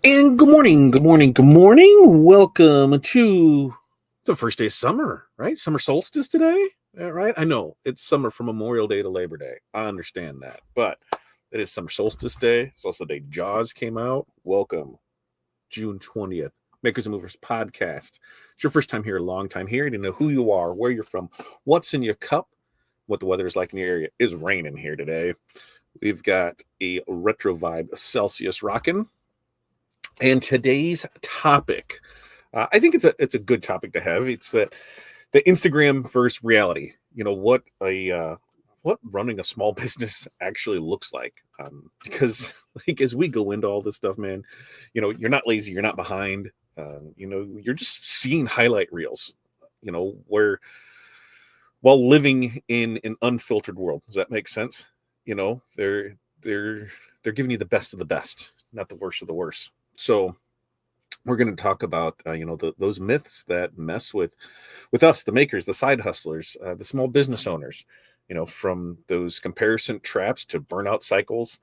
And good morning, good morning, good morning. Welcome to the first day of summer, right? Summer solstice today, right? I know it's summer from Memorial Day to Labor Day. I understand that, but it is summer solstice day. It's also the day Jaws came out. Welcome, June 20th. Makers and Movers podcast. It's your first time here, a long time here. You didn't know who you are, where you're from, what's in your cup, what the weather is like in the area. It's raining here today. We've got a retro vibe Celsius rocking. And today's topic, I think it's a good topic to have. It's that the Instagram versus reality. You know what running a small business actually looks like. Because like as we go into all this stuff, man, you're not lazy, you're not behind. You're just seeing highlight reels. Where while living in an unfiltered world, does that make sense? They're giving you the best of the best, not the worst of the worst. So we're going to talk about those myths that mess with us, the makers, the side hustlers, the small business owners. From those comparison traps to burnout cycles.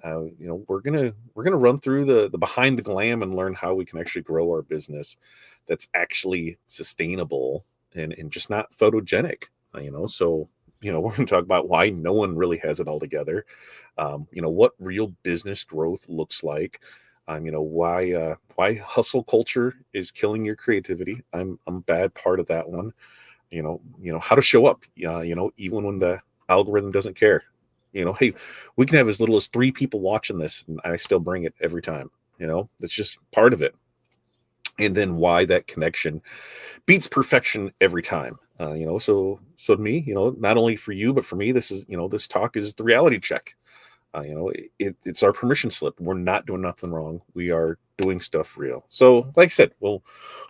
We're gonna run through the behind the glam and learn how we can actually grow our business that's actually sustainable and just not photogenic. So we're going to talk about why no one really has it all together. What real business growth looks like. Why hustle culture is killing your creativity. I'm a bad part of that one. How to show up. Even when the algorithm doesn't care. Hey, we can have as little as 3 people watching this, and I still bring it every time. That's just part of it. And then why that connection beats perfection every time. So to me, not only for you but for me, this talk is the reality check. It's our permission slip. We're not doing nothing wrong. We are doing stuff real. So, like I said, we'll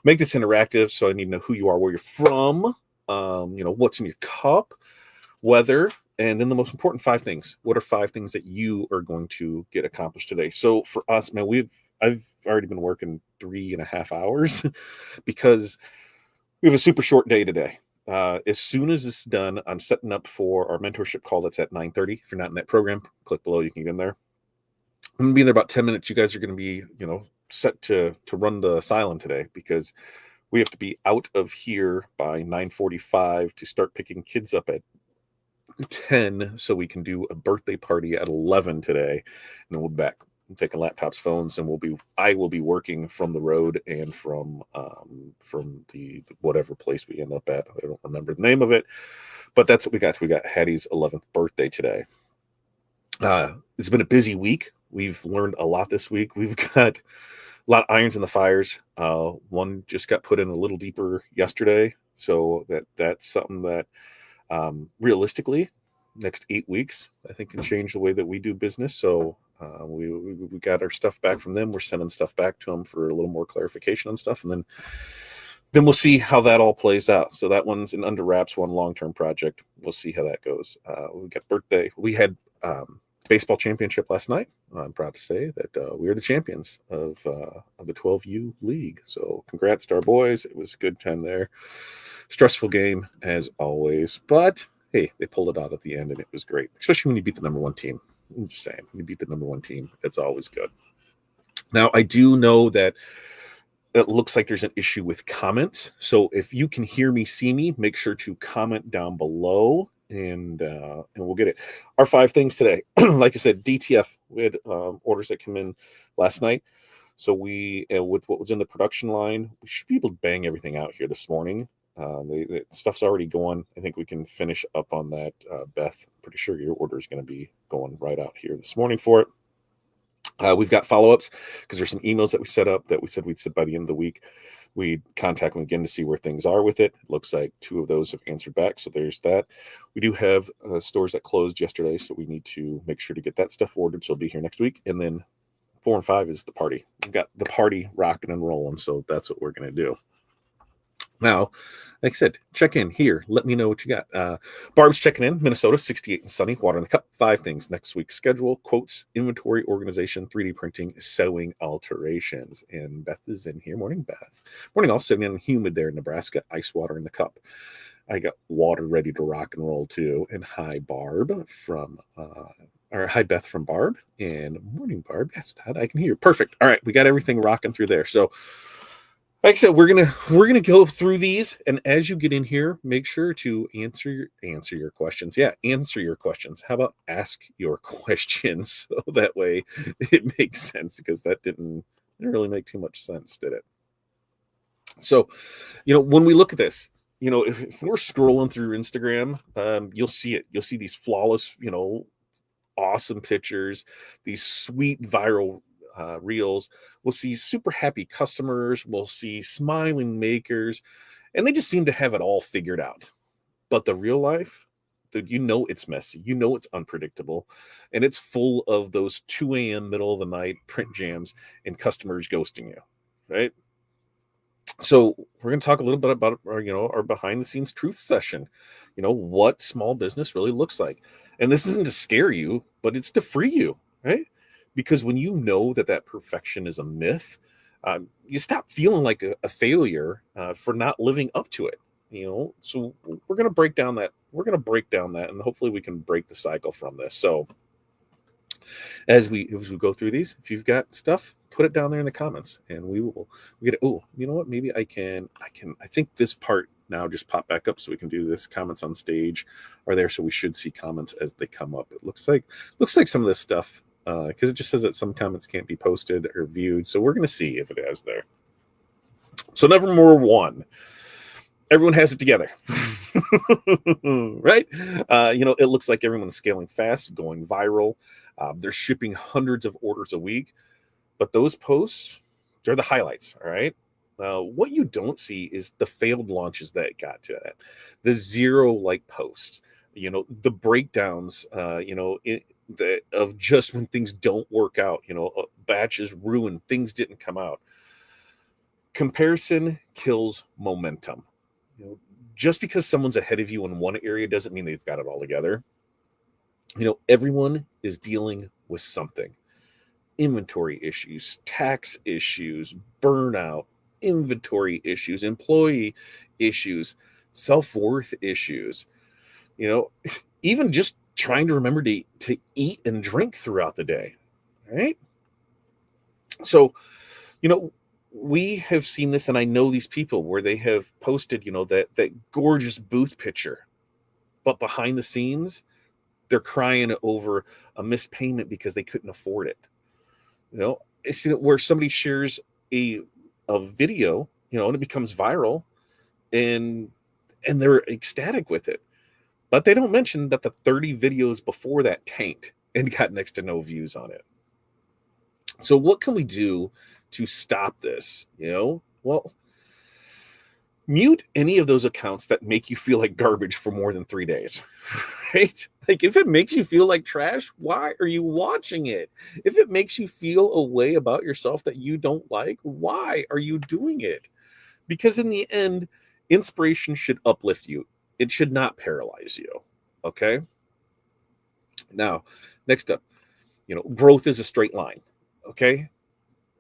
make this interactive. So I need to know who you are, where you're from, what's in your cup, weather, and then the most important 5 things. What are 5 things that you are going to get accomplished today? So for us, man, I've already been working 3.5 hours because we have a super short day today. As soon as this is done, I'm setting up for our mentorship call that's at 9:30. If you're not in that program, click below. You can get in there. I'm going to be in there about 10 minutes. You guys are going to be, set to run the asylum today because we have to be out of here by 9:45 to start picking kids up at 10 so we can do a birthday party at 11 today. And then we'll be back. I'm taking laptops, phones, and I will be working from the road and from the whatever place we end up at. I don't remember the name of it, but that's what we got. We got Hattie's 11th birthday today. It's been a busy week. We've learned a lot this week. We've got a lot of irons in the fires. One just got put in a little deeper yesterday, so that's something that realistically, next 8 weeks, I think can change the way that we do business. So we got our stuff back from them. We're sending stuff back to them for a little more clarification on stuff, and then we'll see how that all plays out. So that one's an under wraps, one long-term project. We'll see how that goes. We got birthday. We had baseball championship last night. I'm proud to say that we are the champions of the 12U league. So congrats to our boys. It was a good time there. Stressful game as always, but hey, they pulled it out at the end, and it was great, especially when you beat the number 1 team. I'm just saying, when you beat the number 1 team, it's always good. Now, I do know that it looks like there's an issue with comments. So if you can hear me, see me, make sure to comment down below, and we'll get it. Our 5 things today, like I said, DTF. We had orders that came in last night. So we, with what was in the production line, we should be able to bang everything out here this morning. The stuff's already going. I think we can finish up on that. Beth, I'm pretty sure your order is going to be going right out here this morning for it. We've got follow-ups because there's some emails that we set up that we said we'd set by the end of the week. We'd contact them again to see where things are with it. It looks like 2 of those have answered back, so there's that. We do have stores that closed yesterday, so we need to make sure to get that stuff ordered, so it'll be here next week. And then 4 and 5 is the party. We've got the party rocking and rolling, so that's what we're going to do. Now, like I said, check in here. Let me know what you got. Barb's checking in. Minnesota, 68 and sunny. Water in the cup. 5 things. Next week's schedule. Quotes, inventory organization, 3D printing, sewing alterations. And Beth is in here. Morning, Beth. Morning all. 79 and humid there in Nebraska. Ice water in the cup. I got water ready to rock and roll too. And hi, Barb from, or hi, Beth from Barb. And morning, Barb. Yes, Todd, I can hear you. Perfect. All right, we got everything rocking through there. So, like I said, we're gonna go through these, and as you get in here, make sure to answer your questions. Yeah, answer your questions. How about ask your questions so that way it makes sense, because that didn't really make too much sense, did it? So, when we look at this, if we're scrolling through Instagram, you'll see it. You'll see these flawless, awesome pictures, these sweet viral reels. We'll see super happy customers. We'll see smiling makers, and they just seem to have it all figured out. But the real life, dude, it's messy. It's unpredictable, and it's full of those 2 a.m. middle of the night print jams and customers ghosting you, right? So we're going to talk a little bit about our behind the scenes truth session, what small business really looks like. And this isn't to scare you, but it's to free you, right? Because when you know that perfection is a myth, you stop feeling like a failure for not living up to it. So we're going to break down that. We're going to break down that, and hopefully we can break the cycle from this. So as we go through these, if you've got stuff, put it down there in the comments, and we get it. Oh, you know what? Maybe I think this part now just popped back up, so we can do this. Comments on stage are there, so we should see comments as they come up. It looks like some of this stuff, because it just says that some comments can't be posted or viewed. So we're going to see if it is there. So number 1, everyone has it together. Right? It looks like everyone's scaling fast, going viral. They're shipping hundreds of orders a week, but those posts, they're the highlights. All right. What you don't see is the failed launches that got to that, the 0 like posts, the breakdowns, of just when things don't work out, batches ruined, things didn't come out. Comparison kills momentum. Just because someone's ahead of you in one area doesn't mean they've got it all together. Everyone is dealing with something. Inventory issues, tax issues, burnout, inventory issues, employee issues, self-worth issues, even just trying to remember to eat and drink throughout the day, right? So, we have seen this, and I know these people where they have posted, that gorgeous booth picture, but behind the scenes, they're crying over a missed payment because they couldn't afford it. It's where somebody shares a video, and it becomes viral, and they're ecstatic with it. But they don't mention that the 30 videos before that tanked and got next to no views on it. So what can we do to stop this? Well, mute any of those accounts that make you feel like garbage for more than 3 days, right? Like, if it makes you feel like trash, why are you watching it? If it makes you feel a way about yourself that you don't like, why are you doing it? Because in the end, inspiration should uplift you. It should not paralyze you. Okay. Now, next up, growth is a straight line. Okay.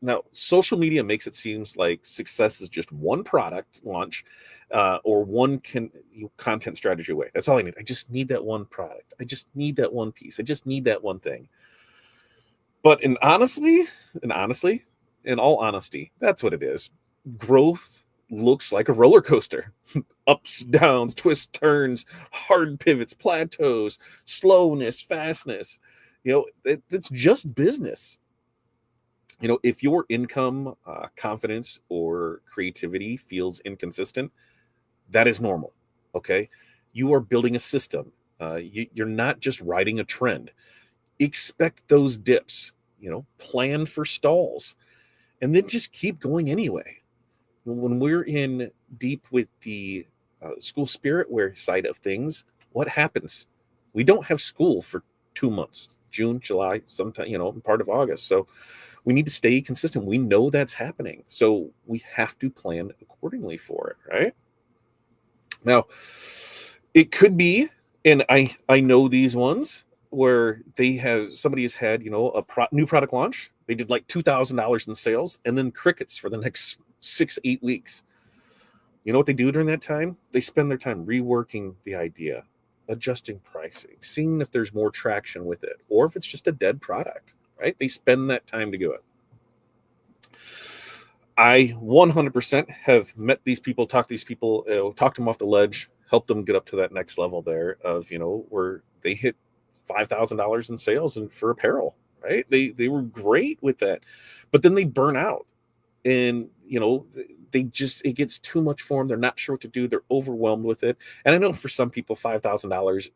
Now, social media makes it seem like success is just one product launch or one content strategy away. That's all I need. I just need that one product. I just need that one piece. I just need that one thing. But in all honesty, that's what it is. Growth looks like a roller coaster. Ups, downs, twists, turns, hard pivots, plateaus, slowness, fastness. It's just business. If your income, confidence, or creativity feels inconsistent, that is normal. Okay. You are building a system. You're not just riding a trend. Expect those dips, plan for stalls, and then just keep going anyway. When we're in deep with the school spiritware side of things, what happens? We don't have school for 2 months, June, July, sometime, part of August. So we need to stay consistent. We know that's happening. So we have to plan accordingly for it, right? Now, it could be, and I know these ones where somebody has had, new product launch. They did like $2,000 in sales, and then crickets for the next 6-8 weeks. You know what they do during that time? They spend their time reworking the idea, adjusting pricing, seeing if there's more traction with it, or if it's just a dead product, right? They spend that time to do it. I 100% have met these people, talked to these people, talked them off the ledge, helped them get up to that next level there of, where they hit $5,000 in sales and for apparel, right? They were great with that, but then they burn out, and it gets too much for them. They're not sure what to do. They're overwhelmed with it. And I know for some people, $5,000,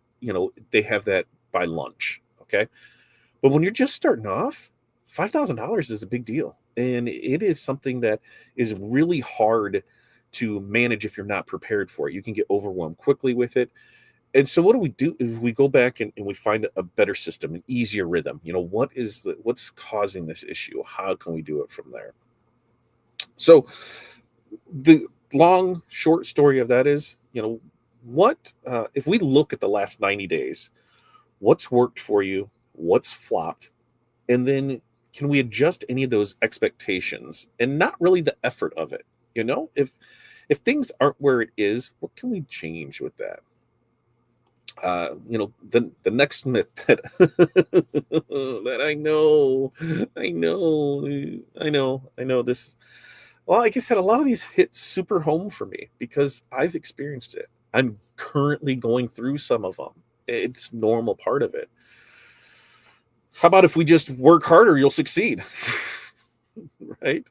they have that by lunch. Okay. But when you're just starting off, $5,000 is a big deal. And it is something that is really hard to manage if you're not prepared for it. You can get overwhelmed quickly with it. And so what do we do? If we go back and we find a better system, an easier rhythm, what's causing this issue? How can we do it from there? So the long, short story of that is, if we look at the last 90 days, what's worked for you, what's flopped, and then can we adjust any of those expectations and not really the effort of it? If things aren't where it is, what can we change with that? The next myth that that I know this. Well, like I said, a lot of these hit super home for me because I've experienced it. I'm currently going through some of them. It's a normal part of it. How about if we just work harder, you'll succeed, right?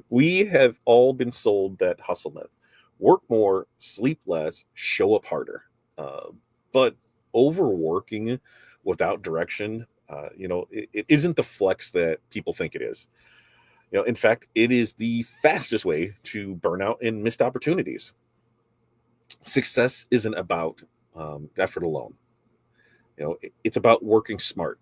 We have all been sold that hustle myth. Work more, sleep less, show up harder. But overworking without direction, it isn't the flex that people think it is. In fact, it is the fastest way to burnout and missed opportunities. Success isn't about effort alone. It's about working smart.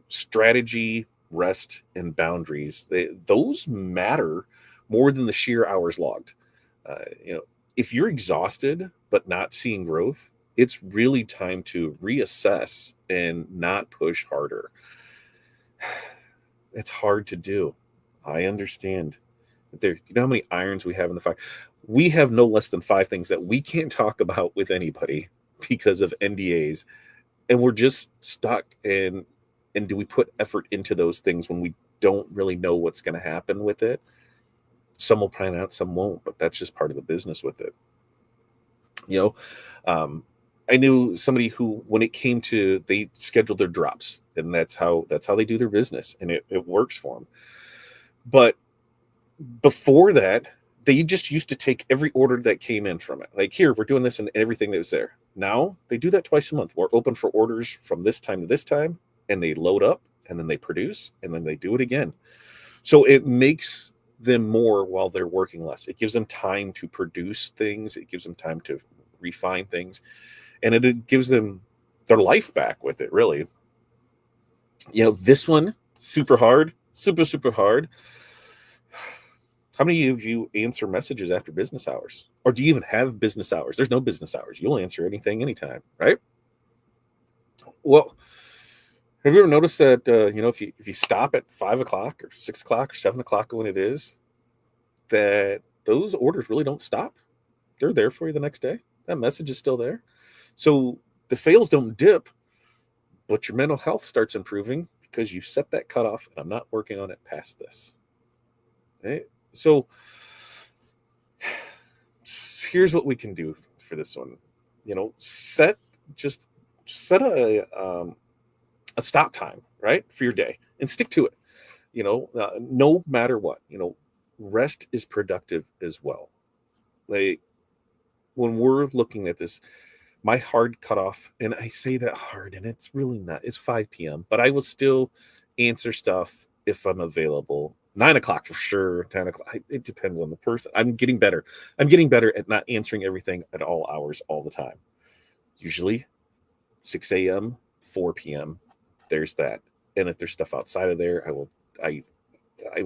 Strategy, rest, and boundaries. Those matter more than the sheer hours logged. If you're exhausted but not seeing growth, it's really time to reassess and not push harder. It's hard to do. I understand. You know how many irons we have in the fire? We have no less than 5 things that we can't talk about with anybody because of NDAs, and we're just stuck. And do we put effort into those things when we don't really know what's going to happen with it? Some will pan out, some won't, but that's just part of the business with it. I knew somebody who, when it came to, they scheduled their drops, and that's how they do their business, and it works for them. But before that, they just used to take every order that came in from it. Like, here, we're doing this, and everything that was there. Now they do that twice a month. We're open for orders from this time to this time, and they load up, and then they produce, and then they do it again. So it makes them more while they're working less. It gives them time to produce things. It gives them time to refine things. And it gives them their life back with it, really. This one, super hard, super hard. How many of you answer messages after business hours? Or do you even have business hours? There's no business hours. You'll answer anything, anytime, right? Well, have you ever noticed that, if you stop at 5 o'clock or 6 o'clock or 7 o'clock when it is, that those orders really don't stop? They're there for you the next day. That message is still there. So the sales don't dip, but your mental health starts improving because you set that cutoff, and I'm not working on it past this. Okay? So here's what we can do for this one. Set a stop time, right, for your day, and stick to it. No matter what. Rest is productive as well. Like, when we're looking at this, my hard cutoff, and I say that hard, and it's really not, it's 5 p.m., but I will still answer stuff if I'm available. 9 o'clock for sure, 10 o'clock. It depends on the person. I'm getting better. I'm getting better at not answering everything at all hours all the time. Usually 6 a.m., 4 p.m., there's that. And if there's stuff outside of there, I will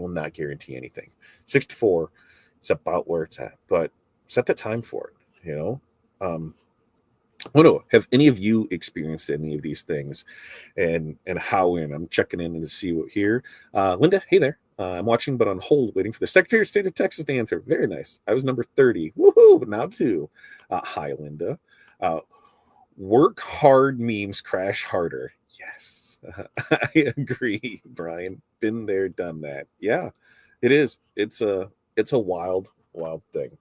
not guarantee anything. 6 to 4, it's about where it's at. But set the time for it, have any of you experienced any of these things, and how I'm checking in to see what here. Linda, hey there. I'm watching, but on hold, waiting for the Secretary of State of Texas to answer. Very nice. I was number 30. Woohoo! But now 2. Hi, Linda. Work hard memes crash harder. Yes, I agree, Brian. Been there, done that. Yeah, it is. It's a wild, wild thing.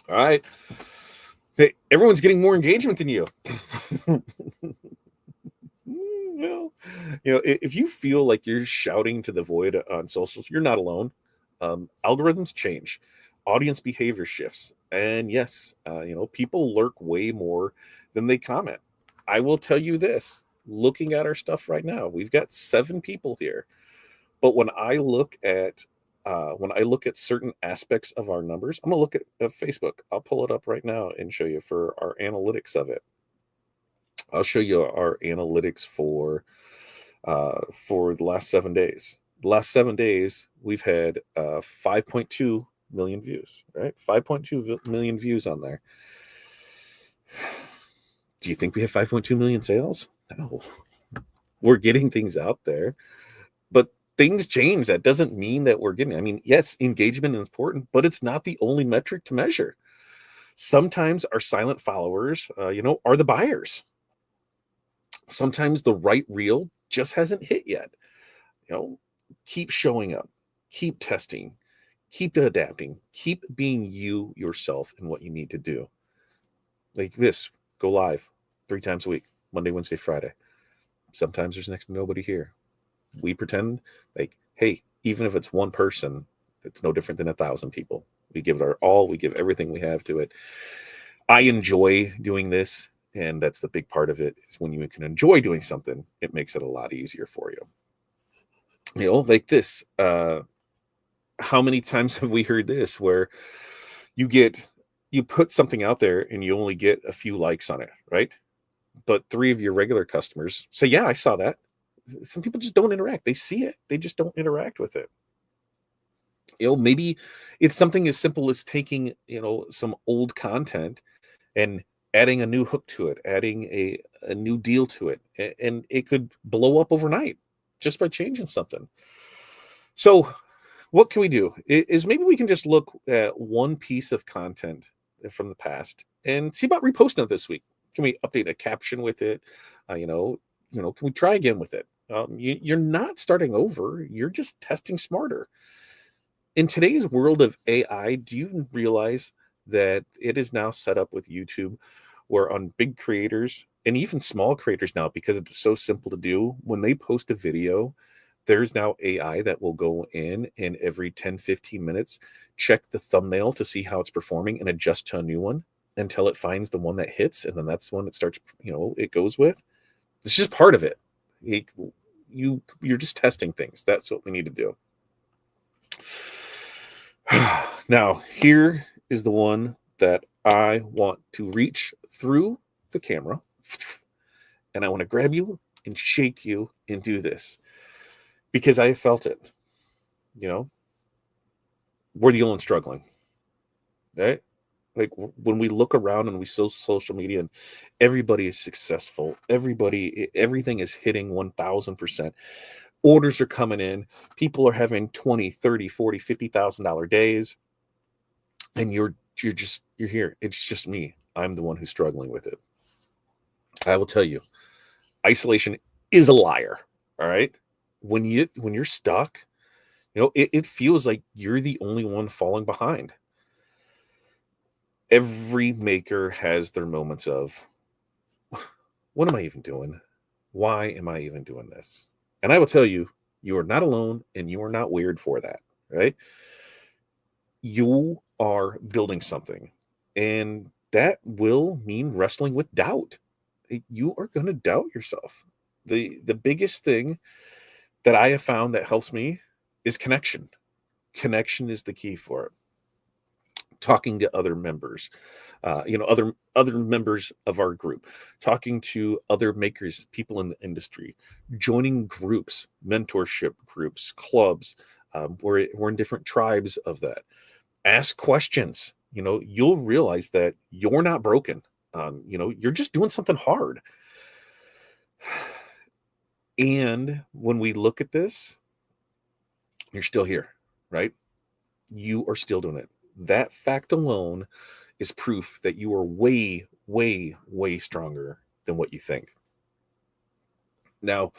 All right. Hey, everyone's getting more engagement than you. Well, if you feel like you're shouting to the void on socials, you're not alone. Algorithms change, audience behavior shifts, and yes, people lurk way more than they comment. I will tell you this: looking at our stuff right now, we've got 7 people here, but when I look at certain aspects of our numbers, I'm gonna look at Facebook. I'll pull it up right now and show you for our analytics of it. I'll show you our analytics for the last 7 days. The last 7 days, we've had 5.2 million views, right? 5.2 million views on there. Do you think we have 5.2 million sales? No. We're getting things out there, but things change. That doesn't mean that we're getting, I mean, yes, engagement is important, but it's not the only metric to measure. Sometimes our silent followers, are the buyers. Sometimes the right reel just hasn't hit yet. Keep showing up, keep testing, keep adapting, keep being you yourself in what you need to do. Like this, go live 3 times a week, Monday, Wednesday, Friday. Sometimes there's next to nobody here. We pretend like, hey, even if it's one person, it's no different than 1,000 people. We give it our all. We give everything we have to it. I enjoy doing this. And that's the big part of it, is when you can enjoy doing something, it makes it a lot easier for you. Like this. How many times have we heard this where you put something out there and you only get a few likes on it, right? But 3 of your regular customers say, yeah, I saw that. Some people just don't interact. They see it. They just don't interact with it. Maybe it's something as simple as taking, some old content and adding a new hook to it, adding a new deal to it. And it could blow up overnight just by changing something. So what can we do is maybe we can just look at one piece of content from the past and see about reposting it this week. Can we update a caption with it? Can we try again with it? You're not starting over. You're just testing smarter. In today's world of AI, do you realize that it is now set up with YouTube where on big creators and even small creators now, because it's so simple to do, when they post a video, there's now AI that will go in and every 10, 15 minutes, check the thumbnail to see how it's performing and adjust to a new one until it finds the one that hits. And then that's when it starts, it goes with. It's just part of it. You're just testing things. That's what we need to do. Now, here is the one that I want to reach through the camera, and I want to grab you and shake you and do this because I felt it. We're the only ones struggling, right? Like when we look around and we see social media and everybody is successful, everything is hitting 1,000%. Orders are coming in. People are having 20, 30, 40, $50,000 days. And you're here. It's just me. I'm the one who's struggling with it. I will tell you, isolation is a liar. All right. When you're stuck, it feels like you're the only one falling behind. Every maker has their moments of, what am I even doing? Why am I even doing this? And I will tell you, you are not alone and you are not weird for that, right? You are building something, and that will mean wrestling with doubt. You are going to doubt yourself. The biggest thing that I have found that helps me is connection. Connection is the key for it. Talking to other members, other members of our group, talking to other makers, people in the industry, joining groups, mentorship groups, clubs. We're in different tribes of that. Ask questions. You'll realize that you're not broken. You're just doing something hard. And when we look at this, You're still here, right? You are still doing it. That fact alone is proof that you are way, way, way stronger than what you think. Now,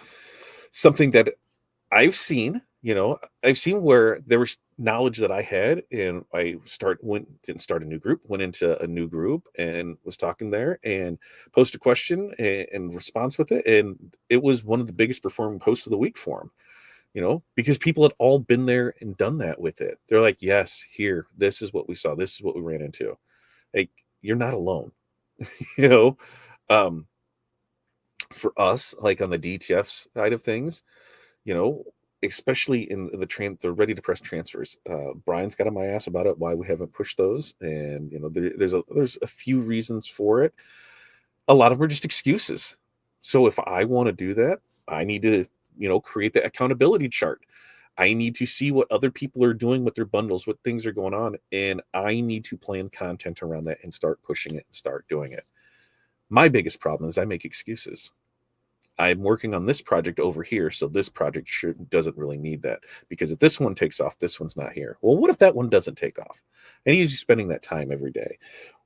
something that I've seen where there was knowledge that I had, and didn't start a new group, went into a new group and was talking there and posted a question and response with it. And it was one of the biggest performing posts of the week for them, because people had all been there and done that with it. They're like, yes, here, this is what we saw. This is what we ran into. Like, you're not alone, you know? Um, for us, like on the DTF side of things, you know, especially in the ready to press transfers. Brian's got on my ass about it, why we haven't pushed those. And, there's a few reasons for it. A lot of them are just excuses. So if I want to do that, I need to, create the accountability chart. I need to see what other people are doing with their bundles, what things are going on. And I need to plan content around that and start pushing it and start doing it. My biggest problem is I make excuses. I'm working on this project over here, so this project doesn't really need that, because if this one takes off, this one's not here. Well, what if that one doesn't take off? And he's spending that time every day.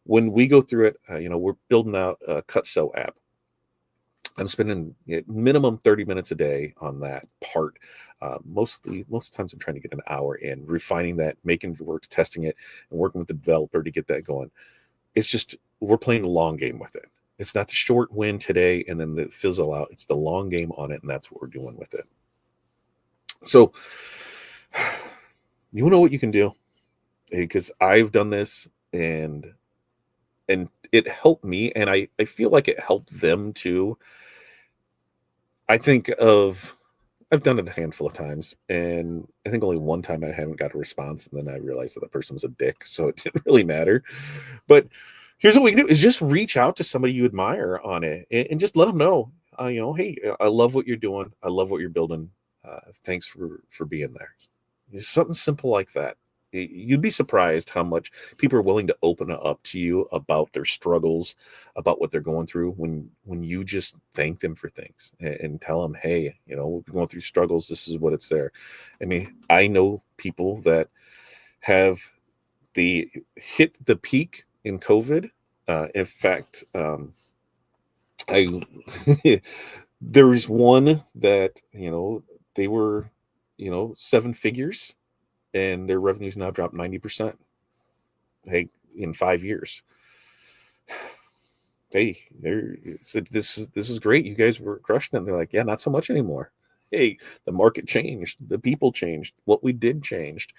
When we go through it, we're building out a cut sew app. I'm spending minimum 30 minutes a day on that part. Most times I'm trying to get an hour in, refining that, making it work, testing it, and working with the developer to get that going. It's just, we're playing the long game with it. It's not the short win today and then the fizzle out. It's the long game on it, and that's what we're doing with it. So, you know what you can do? Because I've done this, and it helped me, and I feel like it helped them too. I've done it a handful of times, and I think only one time I haven't got a response, and then I realized that person was a dick, so it didn't really matter. But here's what we can do: is just reach out to somebody you admire on it, and just let them know, hey, I love what you're doing. I love what you're building. Thanks for being there. It's something simple like that. You'd be surprised how much people are willing to open up to you about their struggles, about what they're going through, when you just thank them for things and tell them, hey, we're going through struggles. This is what it's there. I mean, I know people that have hit the peak in COVID. In fact, there was one that, they were, 7 figures, and their revenues now dropped 90%. Hey, in 5 years. Hey, said, this is great. You guys were crushing it. And they're like, yeah, not so much anymore. Hey, the market changed. The people changed. What we did changed.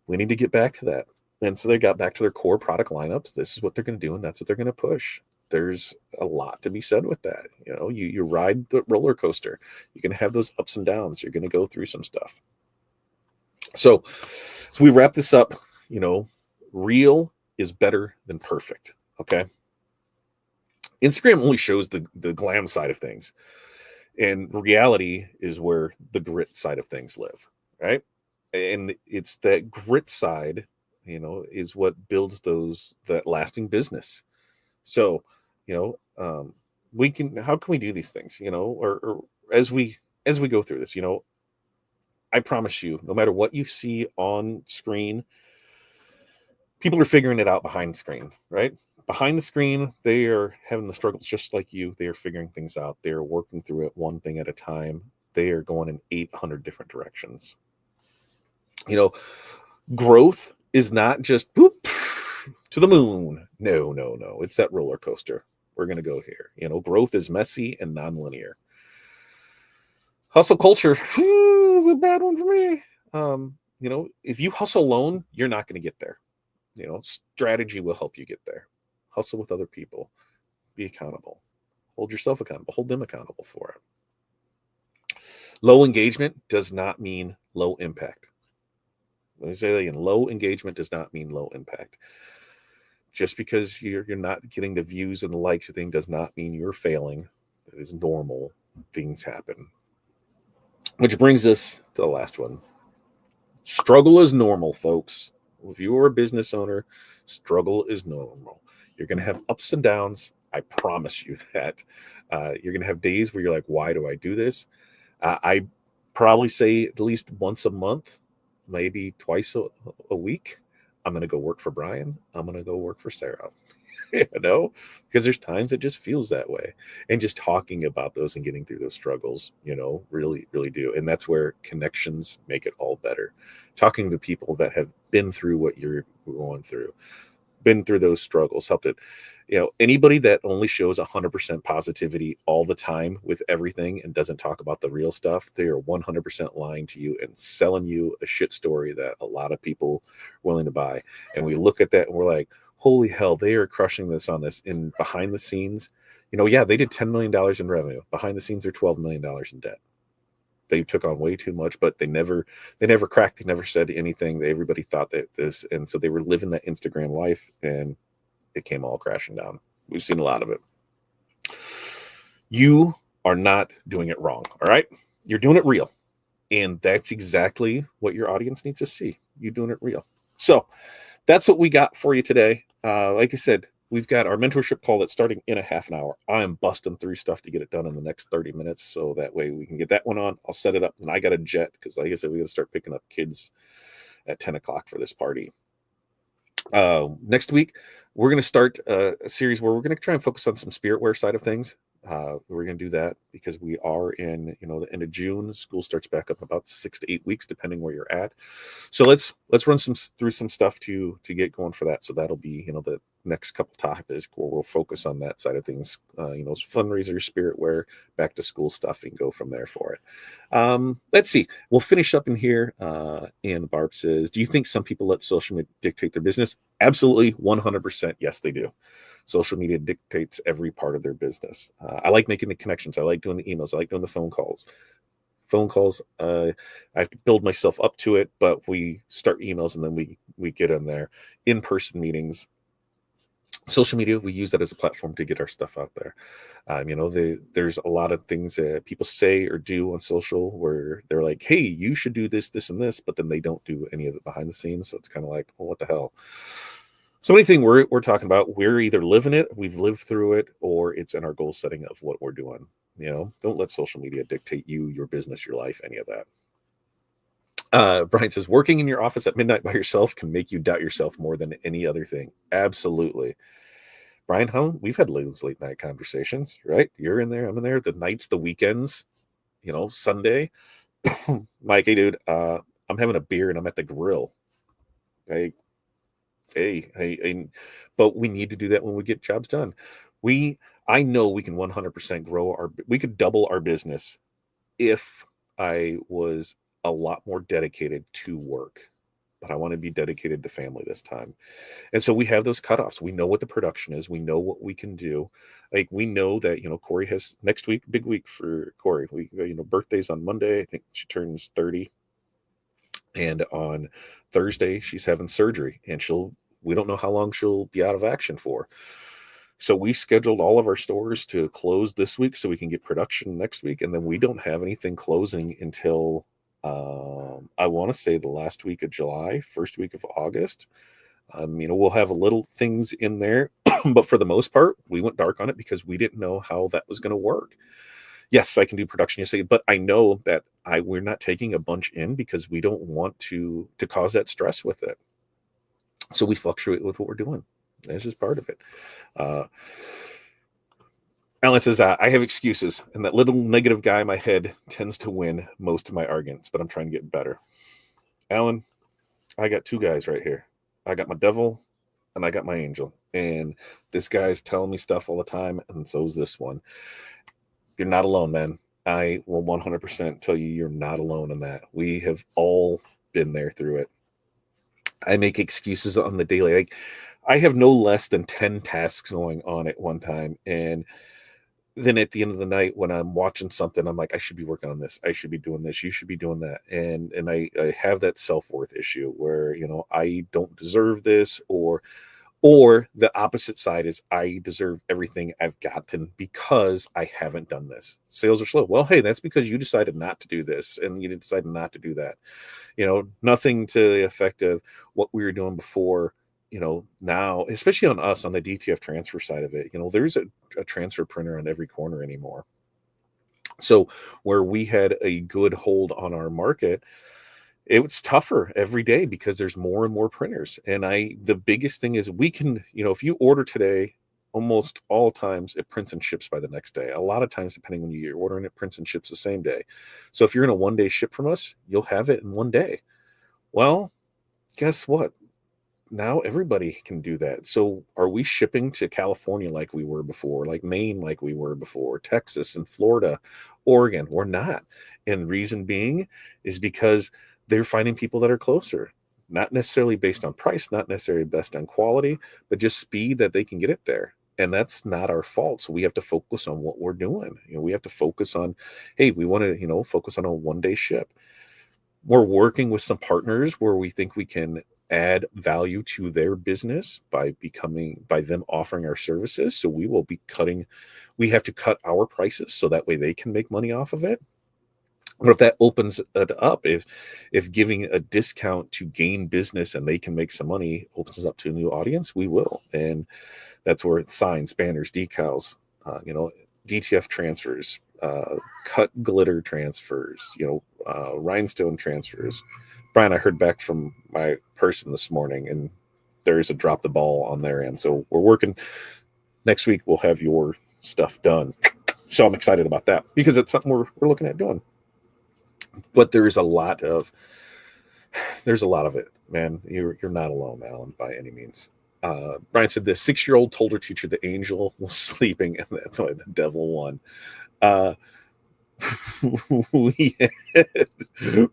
We need to get back to that. And so they got back to their core product lineups. This is what they're going to do, and that's what they're going to push. There's a lot to be said with that. You ride the roller coaster. You're going to have those ups and downs. You're going to go through some stuff. So we wrap this up. Real is better than perfect. Okay. Instagram only shows the glam side of things, and reality is where the grit side of things live. Right. And it's that grit side, is what builds that lasting business. So, how can we do these things, or as we go through this, I promise you, no matter what you see on screen, people are figuring it out behind the screen, right? Behind the screen, they are having the struggles just like you. They are figuring things out. They are working through it one thing at a time. They are going in 800 different directions. Growth is not just boop to the moon. No. It's that roller coaster. We're going to go here. Growth is messy and nonlinear. Hustle culture, is a bad one for me. If you hustle alone, you're not going to get there. Strategy will help you get there. Hustle with other people. Be accountable. Hold yourself accountable. Hold them accountable for it. Low engagement does not mean low impact. Let me say that again. Low engagement does not mean low impact. Just because you're not getting the views and the likes of things does not mean you're failing. It is normal. Things happen. Which brings us to the last one. Struggle is normal, folks. If you are a business owner, struggle is normal. You're going to have ups and downs. I promise you that. You're going to have days where you're like, why do I do this? I probably say at least once a month, maybe twice a week. I'm going to go work for Brian. I'm going to go work for Sarah. Because there's times it just feels that way. And just talking about those and getting through those struggles, really, really do. And that's where connections make it all better. Talking to people that have been through what you're going through, been through those struggles, helped it. Anybody that only shows 100% positivity all the time with everything and doesn't talk about the real stuff, they are 100% lying to you and selling you a shit story that a lot of people are willing to buy. And we look at that and we're like, holy hell, they are crushing this on this. And behind the scenes, yeah, they did $10 million in revenue. Behind the scenes, they're $12 million in debt. They took on way too much, but they never cracked. They never said anything. Everybody thought that this, and so they were living that Instagram life, and it came all crashing down. We've seen a lot of it. You are not doing it wrong. All right. You're doing it real. And that's exactly what your audience needs to see. You doing it real. So that's what we got for you today. Like I said, we've got our mentorship call that's starting in a half an hour. I am busting through stuff to get it done in the next 30 minutes. So that way we can get that one on. I'll set it up, and I got a jet because, like I said, we got to start picking up kids at 10 o'clock for this party. Next week, we're going to start a series where we're going to try and focus on some spiritware side of things. We're going to do that because we are in, the end of June. School starts back up in about 6 to 8 weeks, depending where you're at. So let's run through some stuff to get going for that. So that'll be, the next couple topics where we'll focus on that side of things. Fundraiser, spiritware, back to school stuff, and go from there for it. Let's see. We'll finish up in here. And Barb says, do you think some people let social media dictate their business? Absolutely, 100%. Yes, they do. Social media dictates every part of their business. I like making the connections. I like doing the emails. I like doing the phone calls. I have to build myself up to it, but we start emails and then we get in there. In-person meetings. Social media, we use that as a platform to get our stuff out there. There's a lot of things that people say or do on social where they're like, hey, you should do this, this, and this, but then they don't do any of it behind the scenes. So it's kind of like, well, what the hell? So anything we're talking about, we're either living it, we've lived through it, or it's in our goal setting of what we're doing. Don't let social media dictate you, your business, your life, any of that. Brian says, working in your office at midnight by yourself can make you doubt yourself more than any other thing. Absolutely. Brian, we've had those late night conversations, right? You're in there, I'm in there, the nights, the weekends, Sunday. Mike, hey, dude, I'm having a beer and I'm at the grill. Hey, but we need to do that when we get jobs done. I know we can 100% we could double our business if I was a lot more dedicated to work, but I want to be dedicated to family this time. And so we have those cutoffs. We know what the production is. We know what we can do. Like, we know that, Corey has next week, big week for Corey. Birthday's on Monday. I think she turns 30. And on Thursday, she's having surgery, and we don't know how long she'll be out of action for. So we scheduled all of our stores to close this week so we can get production next week. And then we don't have anything closing until, I want to say, the last week of July, first week of August. We'll have a little things in there, but for the most part, we went dark on it because we didn't know how that was going to work. Yes, I can do production, but I know that we're not taking a bunch in because we don't want to cause that stress with it. So we fluctuate with what we're doing. That's just part of it. Alan says, I have excuses, and that little negative guy in my head tends to win most of my arguments, but I'm trying to get better. Alan, I got two guys right here. I got my devil and I got my angel. And this guy's telling me stuff all the time, and so is this one. You're not alone, man. I will 100% tell you you're not alone in that. We have all been there through it. I make excuses on the daily. Like, I have no less than 10 tasks going on at one time. And then at the end of the night, when I'm watching something, I'm like, I should be working on this. I should be doing this. You should be doing that. And I have that self-worth issue where, I don't deserve this, or the opposite side is I deserve everything I've gotten because I haven't done this. Sales are slow. Well, hey, that's because you decided not to do this and you decided not to do that. Nothing to the effect of what we were doing before. Now, especially on us, on the DTF transfer side of it, there's a transfer printer on every corner anymore. So where we had a good hold on our market, It's tougher every day because there's more and more printers. And the biggest thing is we can, if you order today, almost all times it prints and ships by the next day. A lot of times, depending when you're ordering, it prints and ships the same day. So if you're in a 1 day ship from us, you'll have it in 1 day. Well, guess what? Now everybody can do that. So are we shipping to California like we were before, like Maine like we were before, Texas and Florida, Oregon? We're not. And reason being is because they're finding people that are closer, not necessarily based on price, not necessarily based on quality, but just speed that they can get it there. And that's not our fault. So we have to focus on what we're doing. We have to focus on, hey, we want to, focus on a 1 day ship. We're working with some partners where we think we can add value to their business by them offering our services. So we have to cut our prices so that way they can make money off of it. But if that opens it up, if giving a discount to gain business and they can make some money opens it up to a new audience, we will. And that's where signs, banners, decals, DTF transfers, cut glitter transfers, rhinestone transfers. Brian, I heard back from my person this morning, and there's a drop the ball on their end. So we're working. Next week, we'll have your stuff done. So I'm excited about that because it's something we're looking at doing. But there's a lot of it, man. You're not alone, Alan, by any means. Brian said the 6-year-old told her teacher the angel was sleeping, and that's why the devil won.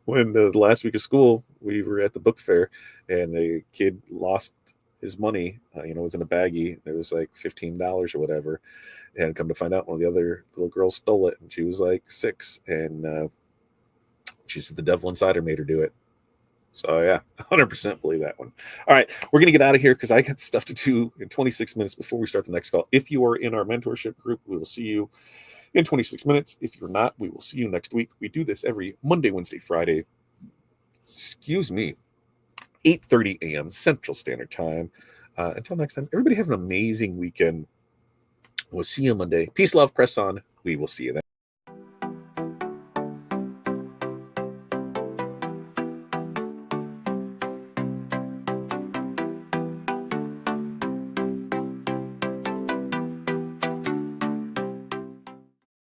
When the last week of school, we were at the book fair, and a kid lost his money. It was in a baggie. It was like $15 or whatever. And come to find out, one of the other little girls stole it, and she was like 6. And she said the devil inside her made her do it. So yeah, 100% believe that one. All right, we're gonna get out of here because I got stuff to do in 26 minutes before we start the next call. If you are in our mentorship group, we will see you in 26 minutes. If you're not, we will see you next week. We do this every Monday, Wednesday, Friday. 8:30 a.m. Central Standard Time. Until next time, everybody have an amazing weekend. We'll see you Monday. Peace, love, press on. We will see you then.